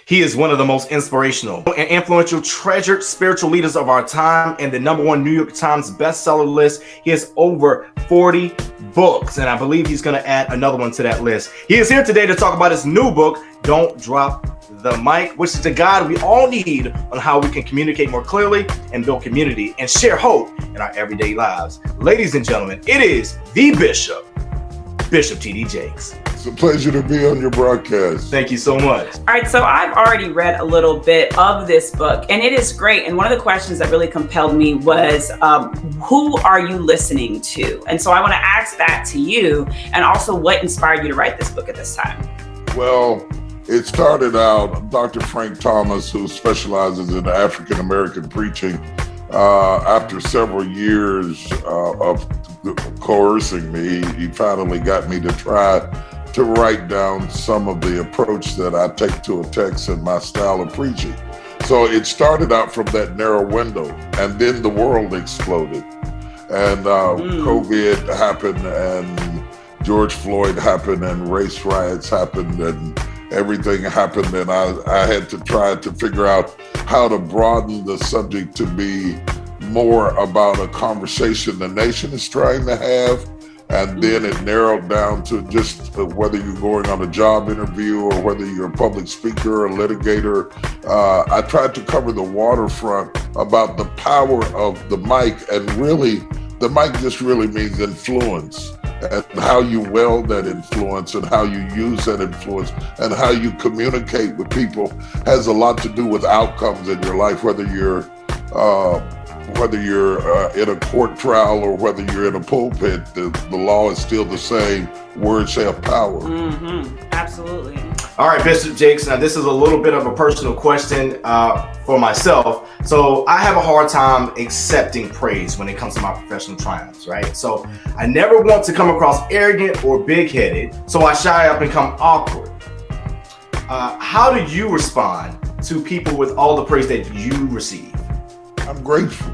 He is one of the most inspirational and influential treasured spiritual leaders of our time and the #1 New York Times bestseller list. He has over 40 books, and I believe he's going to add another one to that list. He is here today to talk about his new book, Don't Drop the Mic, which is the guide we all need on how we can communicate more clearly and build community and share hope in our everyday lives. Ladies and gentlemen, it is the Bishop T.D. Jakes. It's a pleasure to be on your broadcast. Thank you so much. All right, so I've already read a little bit of this book, and it is great. And one of the questions that really compelled me was, who are you listening to? And so I want to ask that to you, and also what inspired you to write this book at this time? Well, it started out, Dr. Frank Thomas, who specializes in African American preaching, after several years of coercing me, he finally got me to try to write down some of the approach that I take to a text and my style of preaching. So it started out from that narrow window, and then the world exploded. And COVID happened, and George Floyd happened, and race riots happened, and everything happened. And I had to try to figure out how to broaden the subject to be more about a conversation the nation is trying to have. And then it narrowed down to just whether you're going on a job interview or whether you're a public speaker or litigator. I tried to cover the waterfront about the power of the mic, and really, the mic just really means influence, and how you wield that influence and how you use that influence and how you communicate with people has a lot to do with outcomes in your life, whether you're in a court trial or whether you're in a pulpit. The law is still the same. Words have power. Absolutely. All right, Bishop Jakes. Now, this is a little bit of a personal question for myself. So I have a hard time accepting praise when it comes to my professional triumphs, right? So I never want to come across arrogant or big-headed, so I shy up and come awkward. How do you respond to people with all the praise that you receive? I'm grateful.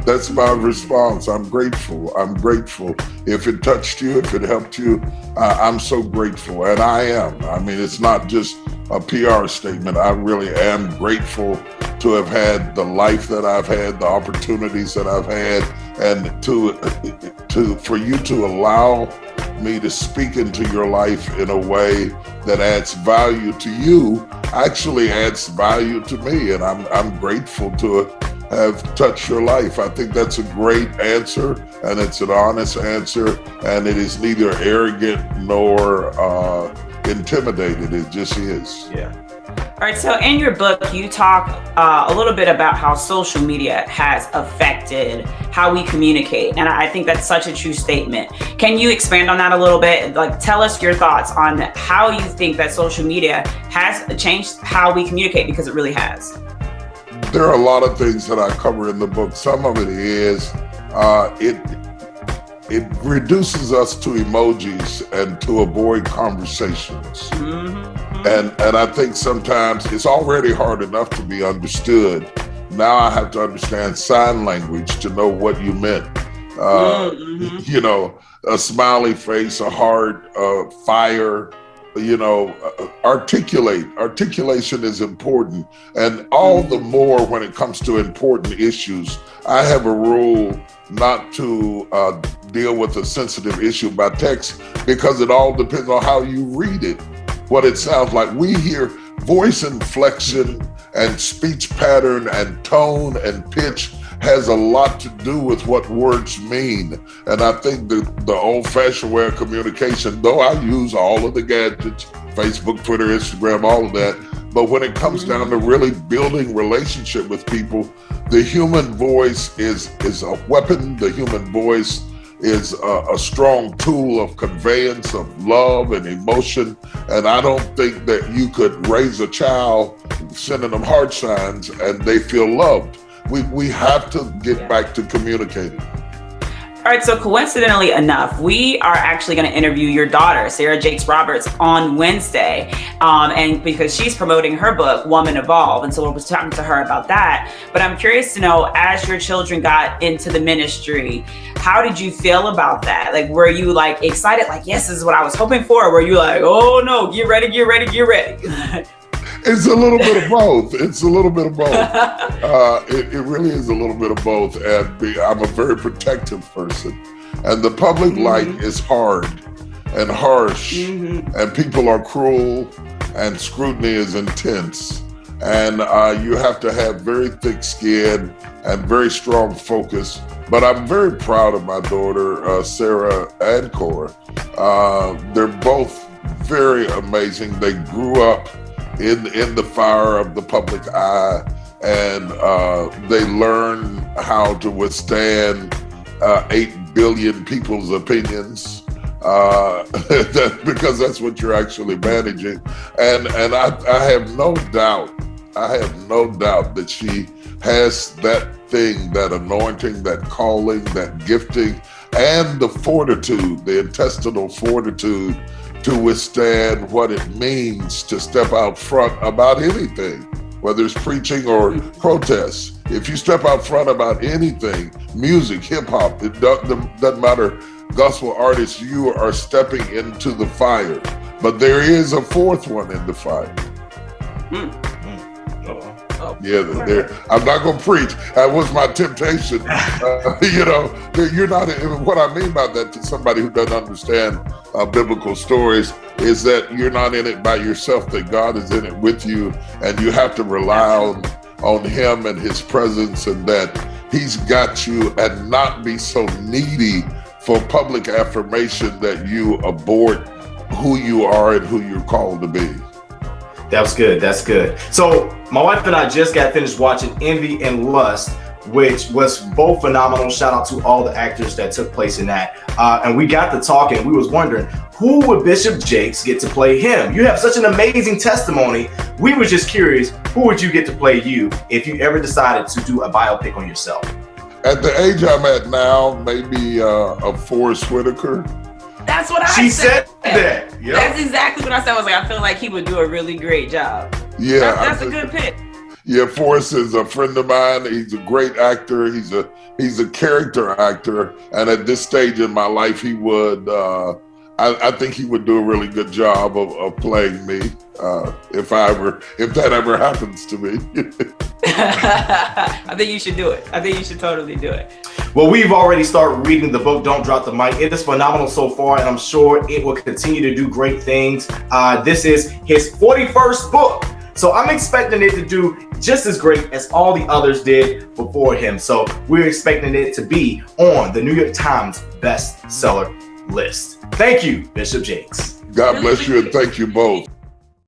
That's my response. I'm grateful. I'm grateful. If it touched you, if it helped you, I'm so grateful. And I am. I mean, it's not just a PR statement. I really am grateful to have had the life that I've had, the opportunities that I've had, and for you to allow me to speak into your life in a way that adds value to you, actually adds value to me. And I'm grateful to have touched your life. I think that's a great answer, and it's an honest answer, and it is neither arrogant nor intimidated. It just is. Yeah. All right, so in your book, you talk a little bit about how social media has affected how we communicate. And I think that's such a true statement. Can you expand on that a little bit? Like, tell us your thoughts on how you think that social media has changed how we communicate, because it really has. There are a lot of things that I cover in the book. Some of it is, it reduces us to emojis and to avoid conversations. And I think sometimes it's already hard enough to be understood. Now I have to understand sign language to know what you meant. You know, a smiley face, a heart, fire, articulation is important. And all the more when it comes to important issues. I have a rule not to deal with a sensitive issue by text, because it all depends on how you read it, what it sounds like. We hear voice inflection and speech pattern and tone and pitch has a lot to do with what words mean. And I think the old-fashioned way of communication, though I use all of the gadgets, Facebook, Twitter, Instagram, all of that, but when it comes down to really building relationship with people, the human voice is a weapon. The human voice is a strong tool of conveyance of love and emotion. And I don't think that you could raise a child sending them heart signs and they feel loved. We have to get back to communicating. All right, so coincidentally enough, we are actually going to interview your daughter, Sarah Jakes Roberts, on Wednesday, and because she's promoting her book, Woman Evolve, and so we'll be talking to her about that. But I'm curious to know, as your children got into the ministry, how did you feel about that? Like, were you like excited, like, yes, this is what I was hoping for, or were you like, oh no, get ready? It's a little bit of both. It's a little bit of both. It really is a little bit of both. And I'm a very protective person. And the public light is hard and harsh, and people are cruel, and scrutiny is intense. And you have to have very thick skin and very strong focus. But I'm very proud of my daughter, Sarah and Cora. They're both very amazing. They grew up in the fire of the public eye, and they learn how to withstand 8 billion people's opinions, because that's what you're actually managing. And I have no doubt that she has that thing, that anointing, that calling, that gifting, and the fortitude, the intestinal fortitude to withstand what it means to step out front about anything, whether it's preaching or protests. If you step out front about anything, music, hip hop, it doesn't matter, gospel artists, you are stepping into the fire. But there is a fourth one in the fire. Yeah, I'm not going to preach. That was my temptation. You're not, what I mean by that to somebody who doesn't understand biblical stories is that you're not in it by yourself, that God is in it with you, and you have to rely on him and his presence, and that he's got you, and not be so needy for public affirmation that you abort who you are and who you're called to be. That was good. That's good. So my wife and I just got finished watching Envy and Lust, which was both phenomenal. Shout out to all the actors that took place in that. And we got to talking. We was wondering, who would Bishop Jakes get to play him? You have such an amazing testimony. We were just curious, who would you get to play you if you ever decided to do a biopic on yourself? At the age I'm at now, maybe a Forrest Whitaker. That's what She said that. Yep. That's exactly what I said. I was like, I feel like he would do a really great job. Yeah, that's a good pick. Yeah, Forrest is a friend of mine. He's a great actor. He's a character actor, and at this stage in my life, he would. I think he would do a really good job of playing me if that ever happens to me. I think you should do it. I think you should totally do it. Well, we've already started reading the book, Don't Drop the Mic. It is phenomenal so far, and I'm sure it will continue to do great things. This is his 41st book, so I'm expecting it to do just as great as all the others did before him. So we're expecting it to be on the New York Times bestseller list. Thank you, Bishop Jakes. God bless you, and thank you both.